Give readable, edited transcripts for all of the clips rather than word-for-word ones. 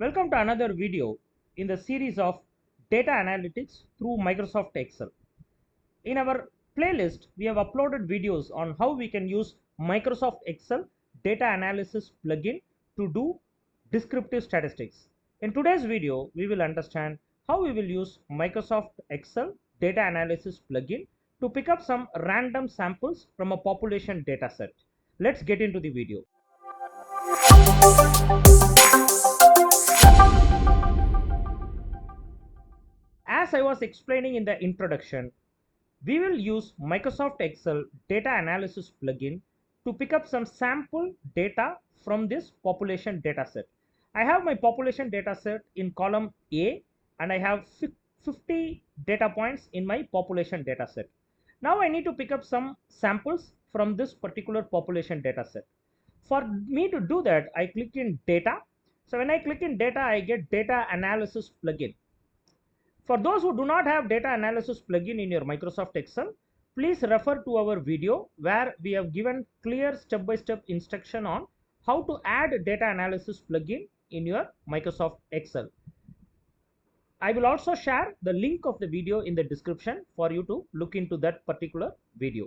Welcome to another video in the series of data analytics through Microsoft Excel. In our playlist, we have uploaded videos on how we can use Microsoft Excel data analysis plugin to do descriptive statistics. In today's video, we will understand how we will use Microsoft Excel data analysis plugin to pick up some random samples from a population data set. Let's get into the video. As I was explaining in the introduction, we will use Microsoft Excel data analysis plugin to pick up some sample data from this population data set. I have my population data set in column A and I have 50 data points in my population data set. Now I need to pick up some samples from this particular population data set. For me to do that, I click in data. So when I click in data, I get data analysis plugin. For those who do not have data analysis plugin in your Microsoft Excel, please refer to our video where we have given clear step-by-step instruction on how to add data analysis plugin in your Microsoft Excel. I will also share the link of the video in the description for you to look into that particular video.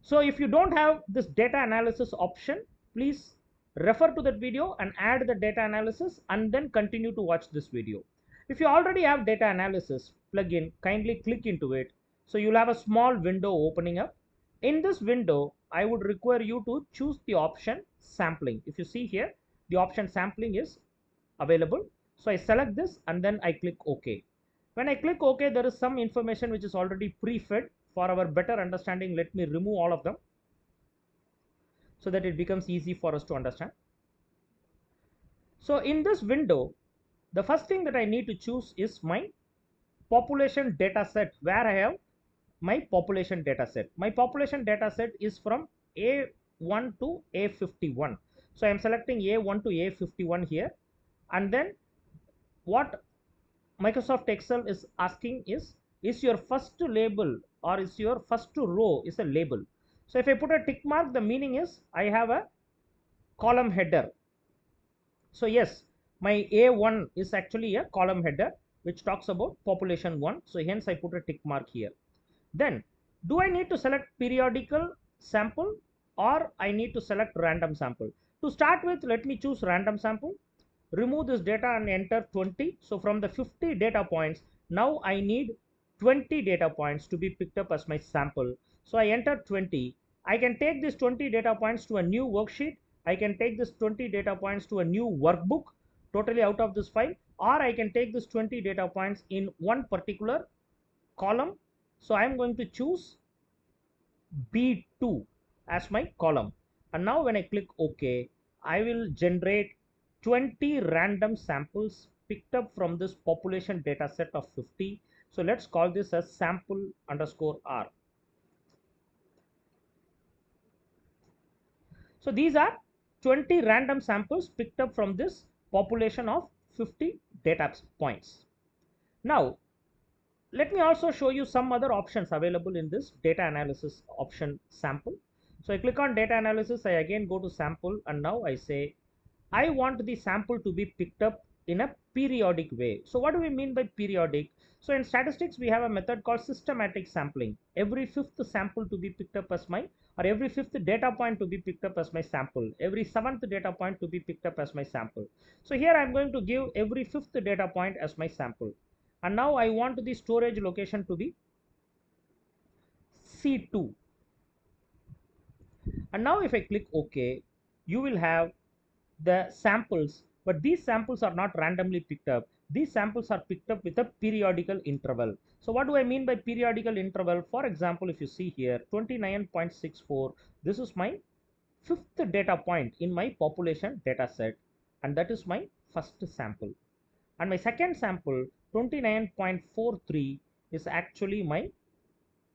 So if you don't have this data analysis option, please refer to that video and add the data analysis and then continue to watch this video. If you already have data analysis plugin, kindly click into it. So you'll have a small window opening up. In this window, I would require you to choose the option sampling. If you see here, the option sampling is available. So I select this and then I click OK. When I click OK, there is some information which is already pre-fed. For our better understanding, let me remove all of them so that it becomes easy for us to understand. So in this window, the first thing that I need to choose is my population data set, where I have my population data set. My population data set is from A1 to A51. So I am selecting A1 to A51 here. And then what Microsoft Excel is asking is your first label or is your first row is a label. So if I put a tick mark, the meaning is I have a column header. So yes, my A1 is actually a column header which talks about population 1. So hence I put a tick mark here. Then do I need to select periodical sample or I need to select random sample? To start with, let me choose random sample. Remove this data and enter 20. So from the 50 data points, now I need 20 data points to be picked up as my sample. So I enter 20. I can take this 20 data points to a new worksheet. I can take this 20 data points to a new workbook totally out of this file, or I can take this 20 data points in one particular column. So I am going to choose B2 as my column. And now when I click OK, I will generate 20 random samples picked up from this population data set of 50. So let's call this as sample underscore R. So these are 20 random samples picked up from this population of 50 data points. Now, let me also show you some other options available in this data analysis option sample. So I click on data analysis, I again go to sample, and now I say I want the sample to be picked up in a periodic way. So what do we mean by periodic? So in statistics, we have a method called systematic sampling. Every fifth sample to be picked up as my, or every fifth data point to be picked up as my sample. Every seventh data point to be picked up as my sample. So here I'm going to give every fifth data point as my sample. And now I want the storage location to be C2. And now if I click OK, you will have the samples, but these samples are not randomly picked up. These samples are picked up with a periodical interval. So what do I mean by periodical interval? For example, if you see here 29.64, this is my fifth data point in my population data set, and that is my first sample. And my second sample 29.43 is actually my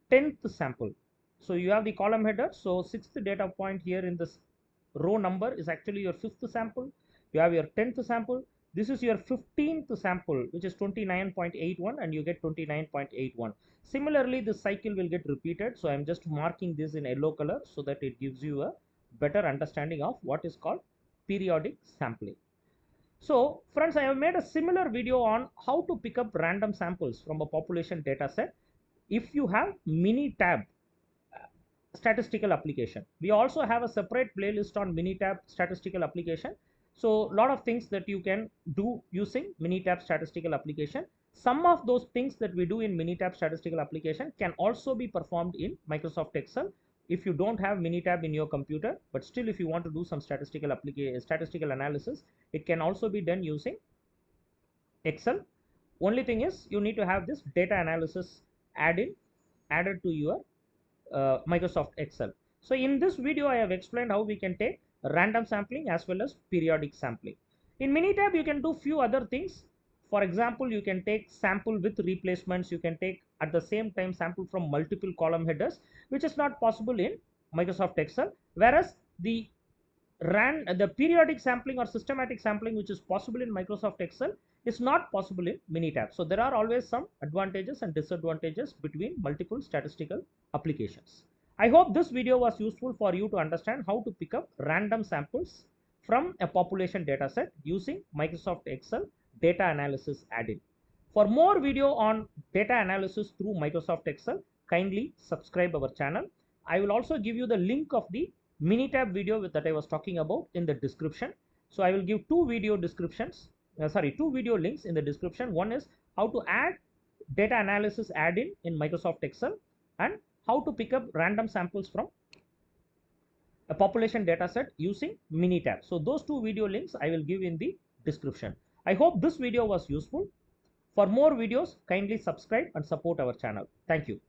10th sample. So you have the column header. So sixth data point here in this row number is actually your fifth sample. You have your 10th sample. This is your 15th sample, which is 29.81, and you get 29.81. Similarly, this cycle will get repeated. So I'm just marking this in yellow color so that it gives you a better understanding of what is called periodic sampling. So friends, I have made a similar video on how to pick up random samples from a population data set if you have Minitab statistical application. We also have a separate playlist on Minitab statistical application. So a lot of things that you can do using Minitab statistical application. Some of those things that we do in Minitab statistical application can also be performed in Microsoft Excel. If you don't have Minitab in your computer, but still if you want to do some statistical analysis, it can also be done using Excel. Only thing is you need to have this data analysis added to your Microsoft Excel. So in this video, I have explained how we can take random sampling as well as periodic sampling. In Minitab, you can do few other things. For example, you can take sample with replacements. You can take at the same time sample from multiple column headers, which is not possible in Microsoft Excel. Whereas the periodic sampling or systematic sampling, which is possible in Microsoft Excel, is not possible in Minitab. So there are always some advantages and disadvantages between multiple statistical applications. I hope this video was useful for you to understand how to pick up random samples from a population data set using Microsoft Excel data analysis add-in. For more video on data analysis through Microsoft Excel, kindly subscribe our channel. I will also give you the link of the Minitab video that I was talking about in the description. So I will give two video links in the description. One is how to add data analysis add-in in Microsoft Excel and how to pick up random samples from a population data set using Minitab. So those two video links I will give in the description. I hope this video was useful. For more videos, kindly subscribe and support our channel. Thank you.